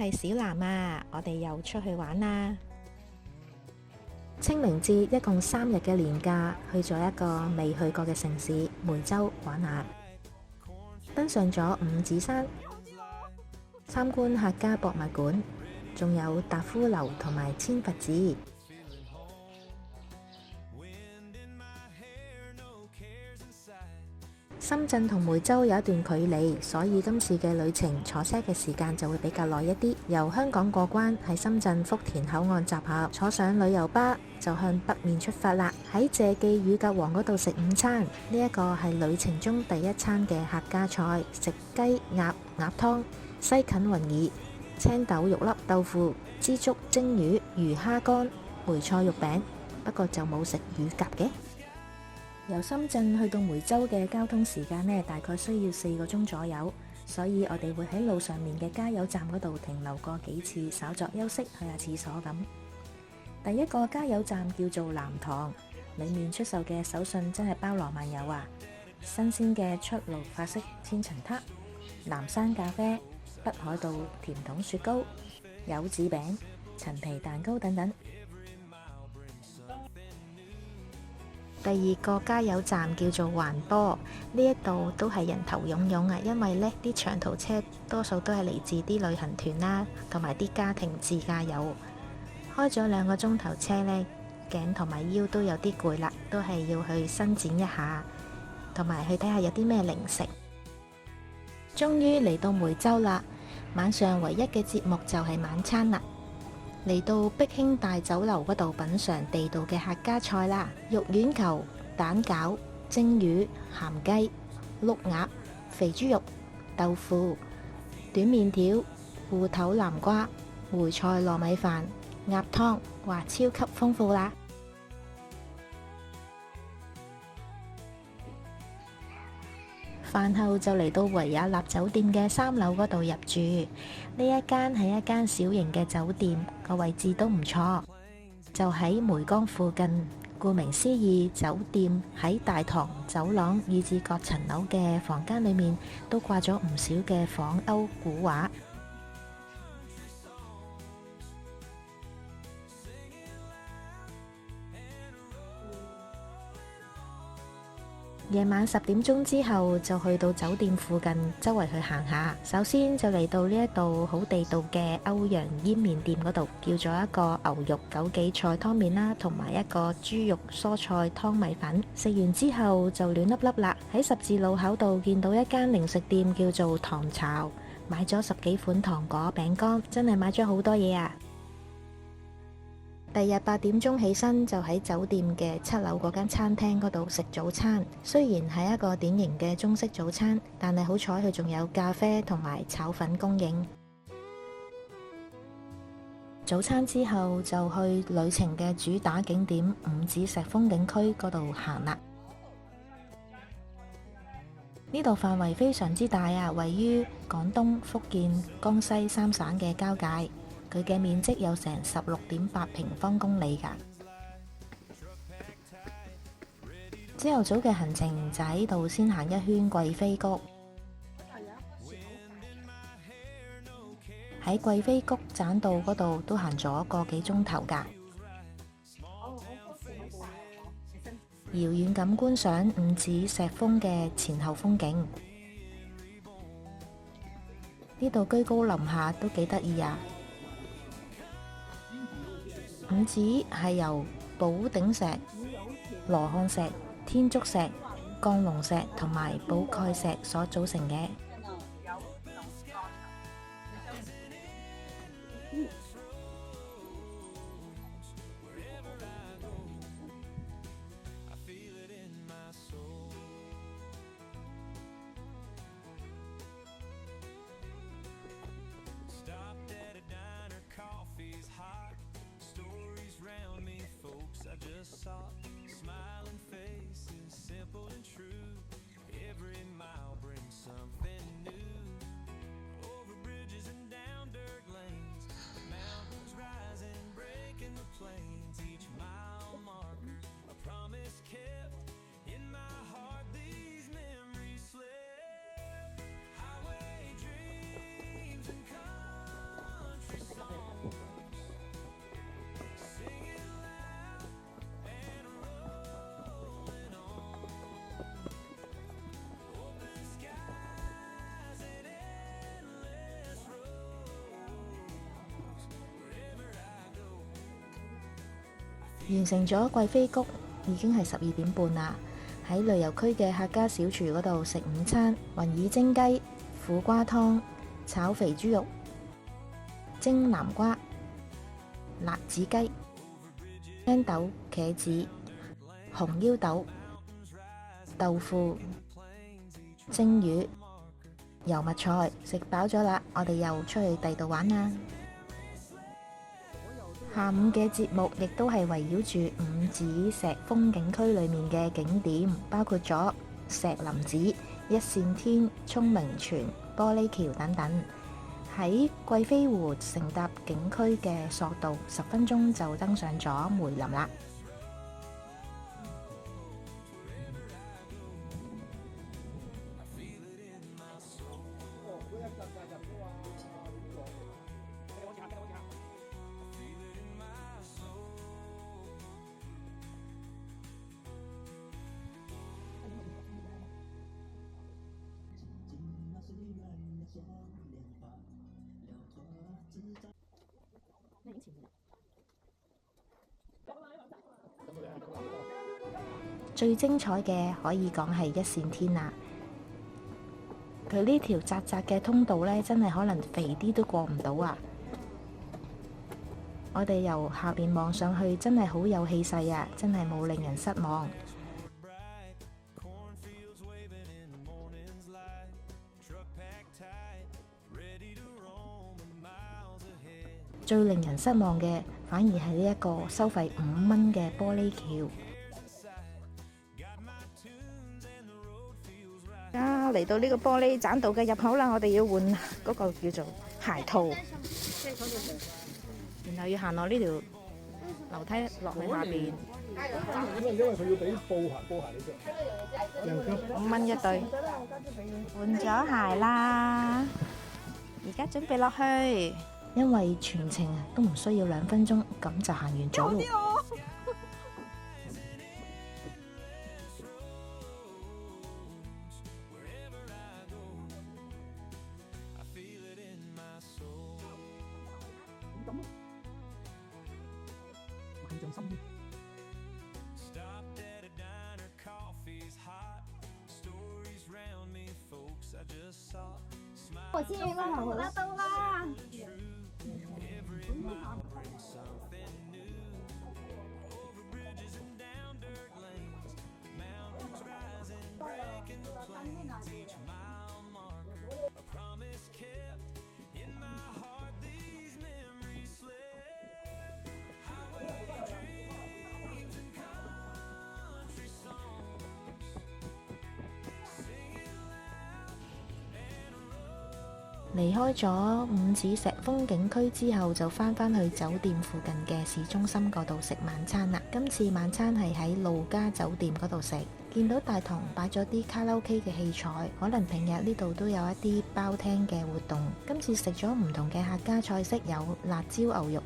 係小南啊，我哋又出去玩啦。清明節一共3日嘅年假，去咗一個未去過嘅城市梅州玩下，登上咗五指山，參觀客家博物館，仲有達夫樓同埋千佛寺。深圳同梅州有一段距離，所以今次嘅旅程坐車嘅時間就會比較耐一啲。由香港過關，喺深圳福田口岸集合，坐上旅遊巴就向北面出發啦。喺謝記乳鴿王嗰度食午餐，呢一個係旅程中第一餐嘅客家菜，食雞鴨鴨湯、西芹雲耳、青豆肉粒豆腐、枝竹蒸魚、魚蝦乾、梅菜肉餅，不過就冇食乳鴿嘅。由深圳去到梅州嘅交通時間呢，大概需要4個鐘左右，所以我哋會喺路上面嘅加油站嗰度停留過幾次，稍作休息，去下廁所咁。第一個加油站叫做南塘，裡面出售嘅手信真係包羅萬有啊！新鮮嘅出爐法式千層撻、南山咖啡、北海道甜筒雪糕、柚子餅、陳皮蛋糕等等。第二個加油站叫做環波，呢一度都係人頭湧湧啊，因為呢啲長途車多數都係嚟自啲旅行團啦，同埋啲家庭自駕遊。開咗2個鐘頭車呢，頸同埋腰都有啲攰啦，都係要去伸展一下，同埋去睇下有啲咩零食。終於嚟到梅州啦，晚上唯一嘅節目就係晚餐啦。嚟到碧興大酒樓嗰度品嚐地道嘅客家菜啦，肉丸球、蛋餃、蒸魚、鹹雞、碌鴨、肥豬肉、豆腐、短麵條、芋頭南瓜、梅菜糯米飯、鴨湯，哇，超級豐富啦！飯後就嚟到維也納酒店嘅3樓嗰度入住，呢一間係一間小型嘅酒店，個位置都唔錯，就喺梅江附近。顧名思義，酒店喺大堂、走廊以至各層樓嘅房間裏面都掛咗唔少嘅仿歐古畫。夜晚10點鐘之後就去到酒店附近周圍去行下。首先就嚟到呢一度好地道嘅歐陽煙麵店嗰度，叫咗一個牛肉枸杞菜湯麵啦，同埋一個豬肉蔬菜湯米粉。食完之後就暖粒粒啦。喺十字路口度見到一間零食店叫做糖巢，買咗10幾款糖果餅乾，真係買咗好多嘢啊！第日8點鐘起身就喺酒店嘅7樓嗰間餐廳嗰度食早餐。雖然係一個典型嘅中式早餐，但係好彩佢仲有咖啡同埋炒粉供應。早餐之後就去旅程嘅主打景點五指石風景區嗰度行啦。呢度範圍非常之大啊，位於廣東、福建、江西3省嘅交界。佢嘅面積有成16.8平方公里㗎。朝頭早嘅行程就喺度先行一圈貴妃谷，喺貴妃谷棧道嗰度都行咗個幾鐘頭㗎。遙遠咁觀賞五指石峰嘅前後風景，呢度居高臨下都幾得意啊！五指係由寶頂石、羅漢石、天竺石、降龍石同埋寶蓋石所組成嘅。完成咗貴妃谷，已經係12點半啦。喺旅遊區嘅客家小廚嗰度食午餐，雲耳蒸雞、苦瓜湯、炒肥豬肉、蒸南瓜、辣子雞、青豆、茄子、紅腰豆、豆腐、蒸魚、油麥菜。食飽咗啦，我哋又出去第度玩啦。下午嘅節目亦都係圍繞住五指石風景區裏面嘅景點，包括咗石林子、一線天、聰明泉、玻璃橋等等。喺貴妃湖乘搭景區嘅索道，10分鐘就登上咗梅林啦。最精彩嘅可以講係一線天啦，佢呢條窄窄嘅通道呢，真係可能肥啲都過唔到啊！我哋由下邊望上去，真係好有氣勢啊，真係冇令人失望。最令人失望嘅，反而係呢一個收費5蚊嘅玻璃橋。嚟到呢個玻璃棧道嘅入口啦，我哋要換嗰個叫做鞋套，然後要行落呢條樓梯落去下邊。因為佢要俾布鞋你着，5蚊一對。換咗鞋啦，而家準備落去。因為全程都唔需要2分鐘，咁就行完咗咯。我先應該行得到啦。離開咗五指石風景區之後，就返去酒店附近嘅市中心嗰度食晚餐啦。今次晚餐係喺路家酒店嗰度食，見到大堂擺咗啲卡拉 OK 嘅器材，可能平日呢度都有一啲包廳嘅活動。今次食咗唔同嘅客家菜式，有辣椒牛肉、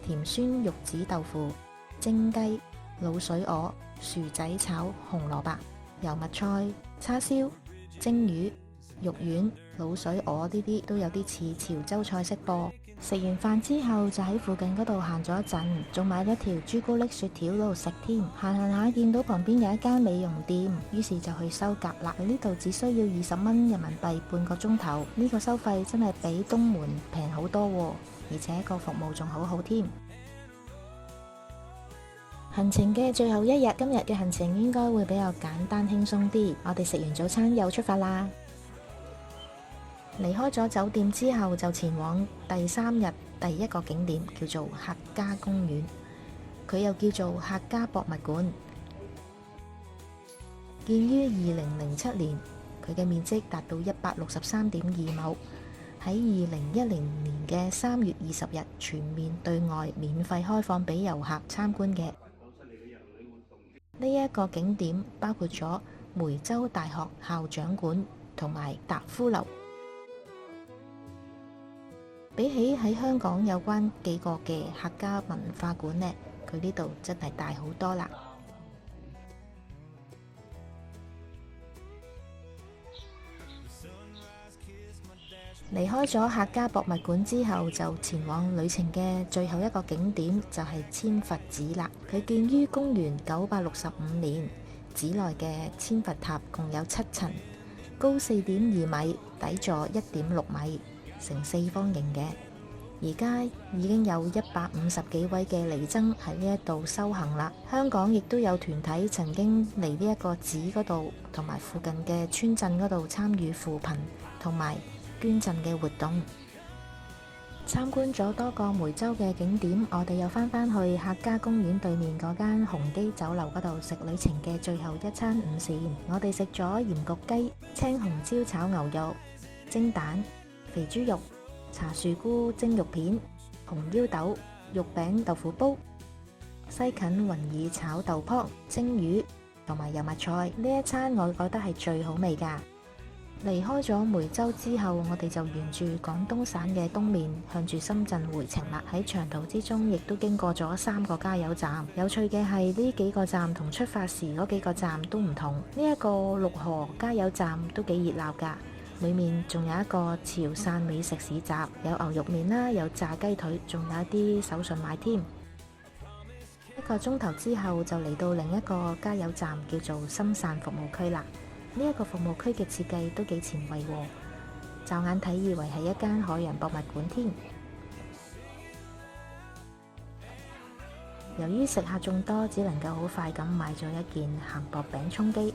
甜酸玉子豆腐、蒸雞、滷水鵝、薯仔炒紅蘿蔔、油麥菜、叉燒、蒸魚、肉丸、滷水鵝呢啲都有啲似潮州菜式噃。食完飯之後就喺附近嗰度行咗一陣，仲買咗條朱古力雪條嗰度食添。行下見到旁邊有一間美容店，於是就去收夾啦。呢度只需要20蚊人民幣半個鐘頭，呢個收費真係比東門平好多喎，而且個服務仲好好添。行程嘅最後一日，今日嘅行程應該會比較簡單輕鬆啲。我哋食完早餐又出發啦。離開咗酒店之後，就前往第3日第一個景點，叫做客家公園。佢又叫做客家博物館。建於2007年，佢嘅面積達到163.2畝。喺2010年嘅3月20日，全面對外免費開放俾遊客參觀嘅。呢一個景點包括咗梅州大學校長館同埋達夫樓。比起喺香港有關幾個嘅客家文化館呢，佢呢度真係大好多啦。離開咗客家博物館之後，就前往旅程嘅最後一個景點，就係千佛寺啦。佢建於公元965年，寺內嘅千佛塔共有7層，高4.2米，底座1.6米，呈4方形嘅。而家已經有150幾位嘅尼僧喺呢一度修行啦。香港亦都有團體曾經嚟呢一個寺嗰度，同埋附近嘅村鎮嗰度參與扶貧同埋捐贈嘅活動。參觀咗多個梅州嘅景點，我哋又翻返去客家公園對面嗰間鴻基酒樓嗰度食旅程嘅最後一餐午膳。我哋食咗鹽焗雞、青紅椒炒牛肉、蒸蛋、肥豬肉、茶樹菇蒸肉片、紅腰豆、肉餅豆腐煲、西芹雲耳炒豆泡、蒸魚同埋油麥菜。呢一餐我覺得係最好味㗎。離開咗梅州之後，我哋就沿住廣東省嘅東面向住深圳回程啦。喺長途之中，亦都經過咗3個加油站。有趣嘅係呢幾個站同出發時嗰幾個站都唔同。呢一個陸河加油站都幾熱鬧㗎，裏面仲有一個潮汕美食市集，有牛肉麵啦，有炸雞腿，仲有一啲手信賣添。1個鐘頭之後就嚟到另一個加油站，叫做深汕服務區啦。呢一個服務區嘅設計都幾前衛喎，驟眼睇以為係一間海洋博物館添。由於食客眾多，只能夠好快咁買咗一件鹹薄餅充飢，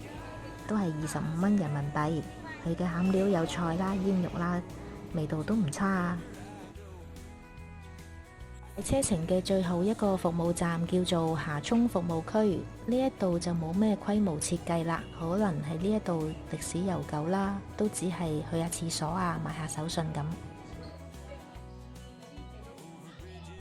都係25蚊人民幣。佢嘅餡料有菜啦、煙肉啦，味道都唔差啊。車程嘅最後一個服務站叫做霞涌服務區，呢一度就冇咩規模設計啦，可能係呢一度歷史悠久啦，都只係去下廁所啊，買下手信咁。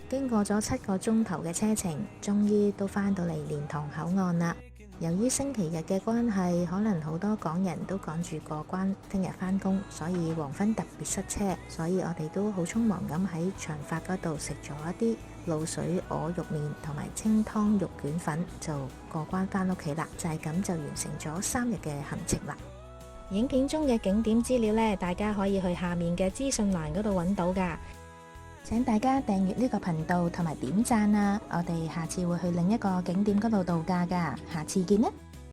經過咗7個鐘頭嘅車程，終於都返到嚟蓮塘口岸啦。由於星期日嘅關係，可能好多港人都趕住過關，聽日返工，所以黃昏特別塞車，所以我哋都好匆忙咁喺長發嗰度食咗一啲滷水鵝肉麵同埋清湯肉卷粉，就過關返屋企啦。就係咁就完成咗3日嘅行程啦。影片中嘅景點資料呢，大家可以去下面嘅資訊欄嗰度揾到㗎。請大家訂閱呢個頻道同埋點讚啊！我哋下次會去另一個景點嗰度度假㗎，下次見啦〜